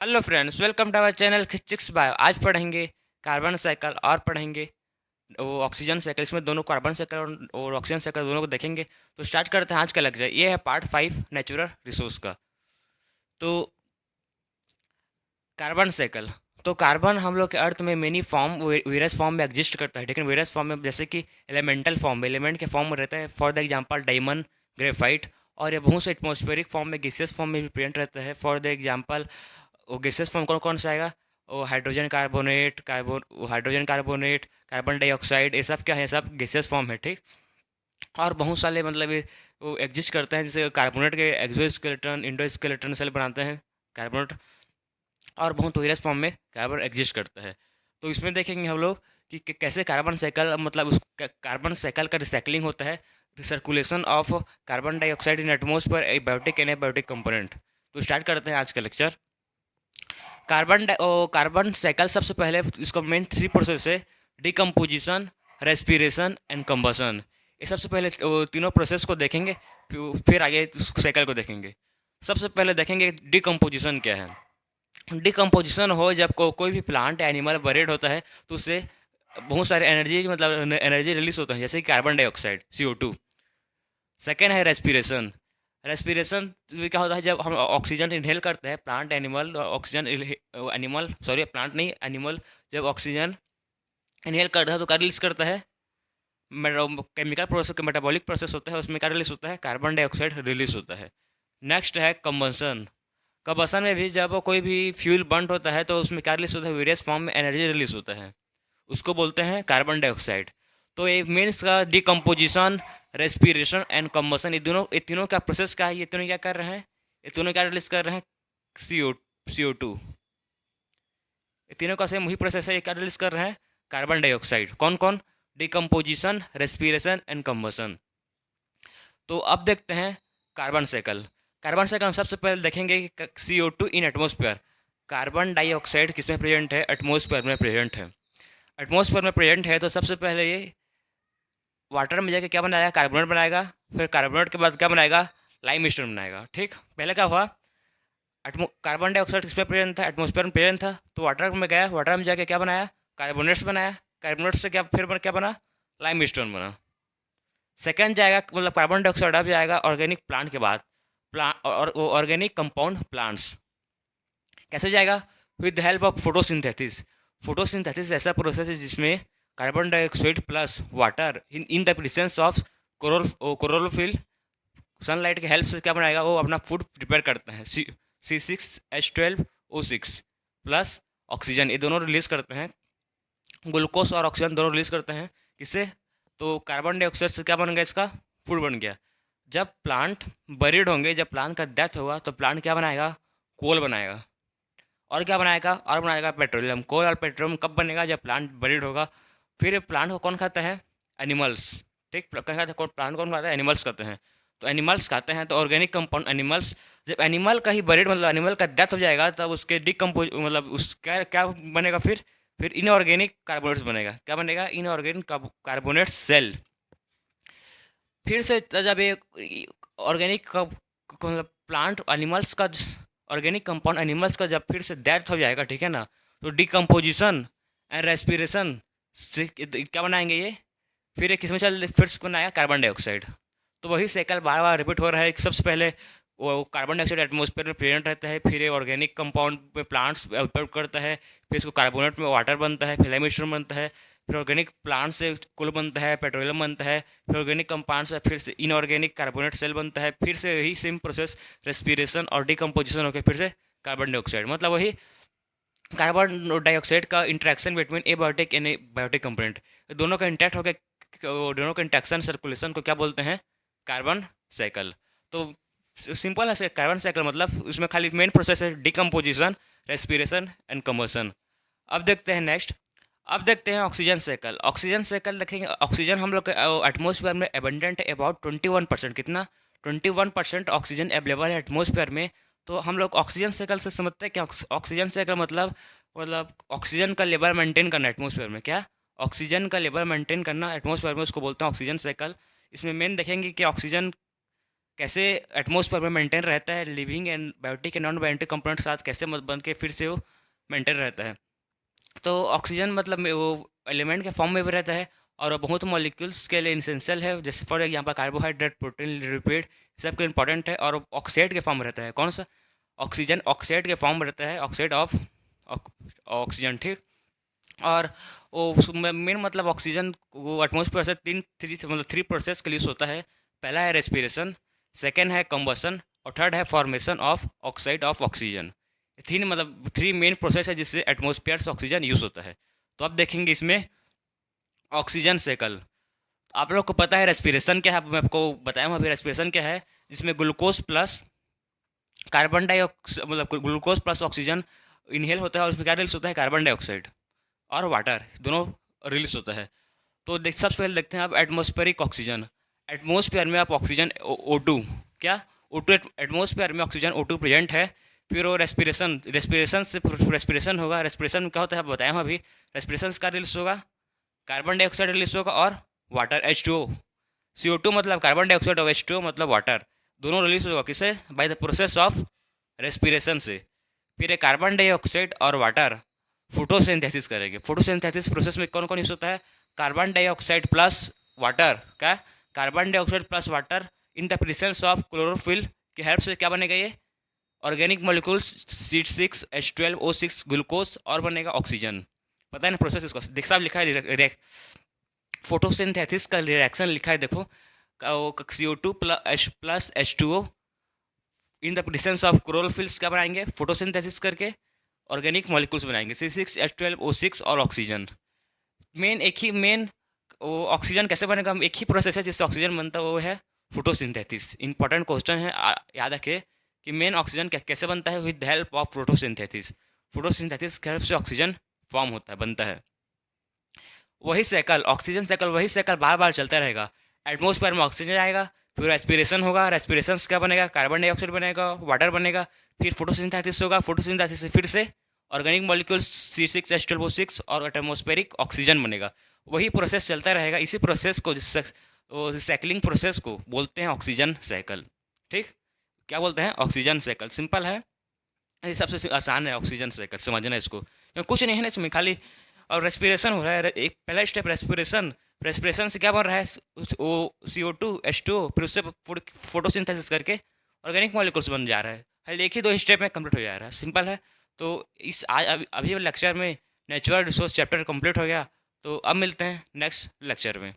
Hello friends, welcome to our channel physics bio. आज पढ़ेंगे carbon cycle और पढ़ेंगे वो ऑक्सीजन साइकिल। इसमें दोनों कार्बन साइकिल और ऑक्सीजन साइकिल दोनों को देखेंगे। तो स्टार्ट करते हैं आज का लेक्चर। ये है पार्ट 5 नेचुरल रिसोर्स का। तो कार्बन साइकिल, तो कार्बन हम लोग के अर्थ में मेनी फॉर्म वेरियस फॉर्म में एग्जिस्ट करता है। लेकिन वेरियस फॉर्म में जैसे कि एलिमेंटल फॉर्म, एलिमेंट के फॉर्म में रहता है। For the example diamond, graphite. और ये बहुत से एटमॉस्फेरिक फॉर्म में, गैसियस फॉर्म में भी प्रेजेंट रहता है। फॉर द एग्जांपल वो गैसेस फॉर्म कौन कौन सा आएगा? वो हाइड्रोजन कार्बोनेट, कार्बन डाइऑक्साइड, ये सब क्या है? सब गैसेस फॉर्म है, ठीक। और बहुत सारे मतलब ये वो एग्जिस्ट करते हैं। जैसे कार्बोनेट के एक्सोस्केलेटन, इंडोस्केलेटन सेल बनाते हैं कार्बोनेट। और बहुत वेरियस फॉर्म में कार्बन एग्जिस्ट करता है। तो इसमें देखेंगे हम लोग कि कैसे कार्बन साइकिल, मतलब उस कार्बन साइकिल का रिसाइकलिंग होता है। Circulation of carbon dioxide in atmosphere, abiotic and abiotic component. तो स्टार्ट करते हैं आज का लेक्चर। कार्बन साइकिल सबसे पहले इसका मेन 3 प्रोसेस है: डिकम्पोजिशन, रेस्पिरेशन एंड कंबसन। ये सबसे पहले तीनों प्रोसेस को देखेंगे, फिर आगे साइकिल को देखेंगे। सबसे पहले देखेंगे डिकम्पोजिशन क्या है। डिकम्पोजिशन हो जब कोई भी प्लांट एनिमल बरेड होता है तो उससे बहुत सारे एनर्जी, मतलब एनर्जी रिलीज होता है, जैसे कि कार्बन डाइऑक्साइड, CO2। सेकेंड है रेस्पिरेशन। रेस्पिरेशन क्या होता है? जब हम ऑक्सीजन इनहेल करते हैं, plant animal oxygen, animal sorry plant नहीं, एनिमल जब ऑक्सीजन इनहेल करता है तो क्या रिलीज करता है? केमिकल प्रोसेस, मेटाबॉलिक प्रोसेस होता है, उसमें क्या रिलीज होता है? कार्बन डाइऑक्साइड रिलीज होता है। नेक्स्ट है कंबसन। कंबसन में भी जब कोई भी फ्यूल बर्न होता है तो उसमें क्या रिलीज होता है? वेरियस फॉर्म में एनर्जी रिलीज होता है, उसको बोलते हैं कार्बन डाइऑक्साइड। तो ये मीन्स का डिकम्पोजिशन, रेस्पिरेशन एंड कंबसन, ये तीनों का प्रोसेस क्या है? ये तीनों क्या कर रहे हैं? ये तीनों क्या रिलीज कर रहे हैं? CO2। ये तीनों का सेम वही प्रोसेस है। ये क्या रिलीज कर रहे हैं? Carbon dioxide. कौन कौन? Decomposition, respiration and combustion. तो अब देखते हैं कार्बन साइकिल। कार्बन साइकिल हम सबसे पहले देखेंगे कि CO2 इन एटमोसफियर। कार्बन डाइऑक्साइड किसमें प्रेजेंट है? एटमोसफियर में प्रेजेंट है। एटमोसफियर में प्रेजेंट है तो सबसे पहले ये वाटर में जाके क्या बनाएगा? कार्बोनेट बनाएगा। फिर कार्बोनेट के बाद क्या बनाएगा? लाइम स्टोन बनाएगा, ठीक। पहले क्या हुआ? कार्बन डाइऑक्साइड किसमें प्रेजेंट था? एटमोसफियर में प्रेजेंट था। तो वाटर में गया, वाटर में जाके क्या बनाया? कार्बोनेट्स बनाया। कार्बोनेट से क्या फिर क्या बना? लाइम स्टोन बना। सेकेंड जाएगा, मतलब कार्बन डाइऑक्साइड अब जाएगा ऑर्गेनिक प्लांट के बाद, प्लांट और वो ऑर्गेनिक कंपाउंड प्लांट्स। कैसे जाएगा? With the help of photosynthesis. Photosynthesis ऐसा प्रोसेस है जिसमें carbon dioxide plus water in the presence of chlorophyll, sunlight के हेल्प से क्या बनाएगा? वो अपना फूड प्रिपेयर करता है। C6H12O6 प्लस ऑक्सीजन, ये दोनों रिलीज करते हैं। ग्लूकोज और ऑक्सीजन दोनों रिलीज करते हैं। किससे? तो कार्बन डाइऑक्साइड से क्या बन गया? इसका फूड बन गया। जब प्लांट बरीड होंगे, जब प्लांट का डेथ होगा तो प्लांट क्या बनाएगा? कोल बनाएगा। और क्या बनाएगा? और बनाएगा पेट्रोलियम। कोल और पेट्रोलियम कब बनेगा? जब प्लांट बरीड होगा। फिर प्लांट को कौन खाता है? एनिमल्स, ठीक। खाता है प्लांट, कौन खाता है? एनिमल्स खाते हैं। तो एनिमल्स खाते हैं तो ऑर्गेनिक कंपाउंड एनिमल्स। जब एनिमल का ही बरीड, मतलब एनिमल का डेथ हो जाएगा, तब उसके डिकम्पोज, मतलब उस क्या क्या बनेगा? फिर इनऑर्गेनिक कार्बोनेट्स बनेगा। क्या बनेगा? Inorganic carbonate cell. फिर से जब ये ऑर्गेनिक मतलब प्लांट एनिमल्स का ऑर्गेनिक कंपाउंड एनिमल्स का जब फिर से डेथ हो जाएगा, ठीक है ना, तो डिकम्पोजिशन एंड रेस्पिरेशन से क्या बनाएंगे ये? फिर किसमें फिर से बनाएगा? Carbon dioxide. तो वही साइकिल बार बार रिपीट हो रहा है। सबसे पहले वो कार्बन डाइऑक्साइड एटमोसफेयर में प्रेजेंट रहता है, फिर ये ऑर्गेनिक कंपाउंड में प्लांट्स उपयोग करता है, फिर इसको कार्बोनेट में वाटर बनता है, फिर लाइमस्टोन बनता है, फिर ऑर्गेनिक प्लांट से कोल बनता है, पेट्रोलियम बनता है, फिर ऑर्गेनिक कंपाउंड से फिर से इनऑर्गेनिक कार्बोनेट सेल बनता है, फिर से वही सेम प्रोसेस रेस्पिरेशन और डिकम्पोजिशन होकर फिर से कार्बन डाइऑक्साइड, मतलब वही कार्बन डाइऑक्साइड का interaction between abiotic and biotic component. दोनों का इंटैक्ट होकर दोनों का इंट्रैक्शन सर्कुलेशन को क्या बोलते हैं? Carbon cycle. तो सिंपल है कार्बन साइकिल, मतलब उसमें खाली मेन प्रोसेस है डिकम्पोजिशन, रेस्पिरेशन एंड कंबसन। अब देखते हैं नेक्स्ट। अब देखते हैं ऑक्सीजन साइकिल। ऑक्सीजन साइकिल देखेंगे। ऑक्सीजन हम लोग के एटमोसफियर में एबंडेंट है अबाउट 21%। कितना? 21% ऑक्सीजन अवेलेबल है एटमोसफियर में। तो हम लोग ऑक्सीजन साइकिल से समझते हैं कि ऑक्सीजन साइकिल मतलब ऑक्सीजन का लेवल मेंटेन करना एटमोसफियर में। क्या? ऑक्सीजन का लेवल मेंटेन करना एटमोसफियर में, उसको बोलते हैं ऑक्सीजन साइकिल। इसमें मेन देखेंगे कि ऑक्सीजन कैसे एटमॉस्फेयर में मेंटेन रहता है, living and biotic and non biotic component के साथ कैसे बन के फिर से वो मेंटेन रहता है। तो ऑक्सीजन मतलब वो एलिमेंट के फॉर्म में भी रहता है और बहुत मॉलिक्यूल्स के लिए इसेंशियल है, जैसे for example carbohydrate, protein, lipid सबके इंपॉर्टेंट है। और ऑक्साइड के फॉर्म में रहता है। कौन सा? ऑक्सीजन ऑक्साइड के फॉर्म में रहता है, ऑक्साइड ऑफ ऑक्सीजन, ठीक। और वो मेन मतलब ऑक्सीजन वो एटमॉस्फेयर से थ्री प्रोसेस के लिए यूज़ होता है। पहला है रेस्पिरेशन, सेकेंड है कंबसन और थर्ड है formation of oxide of oxygen. तीन मतलब थ्री मेन प्रोसेस है जिससे एटमॉस्फेयर से ऑक्सीजन यूज़ होता है। तो अब देखेंगे इसमें ऑक्सीजन साइकिल। आप लोग को पता है रेस्पिरेशन क्या है, मैं आपको बताया हूँ अभी रेस्पिरेशन क्या है, जिसमें ग्लूकोज प्लस कार्बन डाइऑक्साइड मतलब ग्लूकोज प्लस ऑक्सीजन इनहेल होता है और उसमें क्या रिलीज होता है? कार्बन डाइऑक्साइड और वाटर दोनों रिलीज होता है। तो सबसे पहले देखते हैं आप एटमॉस्फेरिक ऑक्सीजन। एटमॉस्फेयर में आप ऑक्सीजन O2 क्या O2 एटमॉस्फेयर में ऑक्सीजन O2 प्रेजेंट है। फिर वो रेस्पिरेशन से रेस्पिरेशन होगा। रेस्पिरेशन क्या होता है आप बताया हूँ अभी। रेस्पिरेशन का रिलीज होगा, कार्बन डाइऑक्साइड रिलीज होगा और वाटर H2O। CO2 मतलब कार्बन डाइऑक्साइड और H2O मतलब वाटर, दोनों रिलीज होगा किसे? By the process of respiration से। फिर ये कार्बन डाइऑक्साइड और वाटर फोटोसिंथेसिस करेंगे। फोटोसिंथेसिस प्रोसेस में कौन कौन यूज होता है? कार्बन डाइऑक्साइड प्लस वाटर क्या? Carbon dioxide plus water in the presence of chlorophyll की हेल्प से क्या बनेगा? ये ऑर्गेनिक मॉलिक्यूल्स C6H12O6 ग्लूकोज और बनेगा ऑक्सीजन। पता है ना प्रोसेस इसको देख साहब लिखा है। फोटोसिंथेसिस का रिएक्शन लिखा है देखो, CO2 plus H2O in the presence of chlorophylls क्या बनाएंगे? फोटोसिंथेसिस करके ऑर्गेनिक मॉलिक्यूल्स बनाएंगे C6H12O6 और ऑक्सीजन। मेन वो ऑक्सीजन कैसे बनेगा? एक ही प्रोसेस है जिससे ऑक्सीजन बनता है, वो है फोटोसिंथेसिस। इंपॉर्टेंट क्वेश्चन है, याद रखिए कि मेन ऑक्सीजन कैसे बनता है? With the help of photosynthesis. Photosynthesis की हेल्प से ऑक्सीजन फॉर्म होता है, बनता है। वही साइकिल ऑक्सीजन साइकिल वही साइकिल बार बार चलता रहेगा। एटमॉस्फेयर में ऑक्सीजन आएगा, फिर रेस्पिरेशन होगा, रेस्पिरेशन से क्या बनेगा? कार्बन डाइऑक्साइड बनेगा, वाटर बनेगा, फिर फोटोसिंथेसिस होगा, फोटोसिंथेसिस से फिर से ऑर्गेनिक मॉलिक्यूल्स C6H12O6 और एटमॉस्फेरिक ऑक्सीजन बनेगा। वही प्रोसेस चलता रहेगा। इसी प्रोसेस को साइक्लिंग प्रोसेस को बोलते हैं ऑक्सीजन साइकिल, ठीक। क्या बोलते हैं? Oxygen cycle. सिंपल है, ये सबसे आसान है ऑक्सीजन साइकिल, समझना इसको। कुछ नहीं है ना इसमें, खाली और रेस्पिरेशन हो रहा है। एक पहला स्टेप रेस्पिरेशन, रेस्पिरेशन से क्या बन रहा है? वो CO2 H2O, फिर उससे फोटोसिंथेसिस करके ऑर्गेनिक मॉलिक्यूल्स बन जा रहा है। खाली एक ही दो स्टेप में कंप्लीट हो जा रहा है, सिंपल है। तो इस आज अभी लेक्चर में नेचुरल रिसोर्स चैप्टर कंप्लीट हो गया। तो अब मिलते हैं नेक्स्ट लेक्चर में।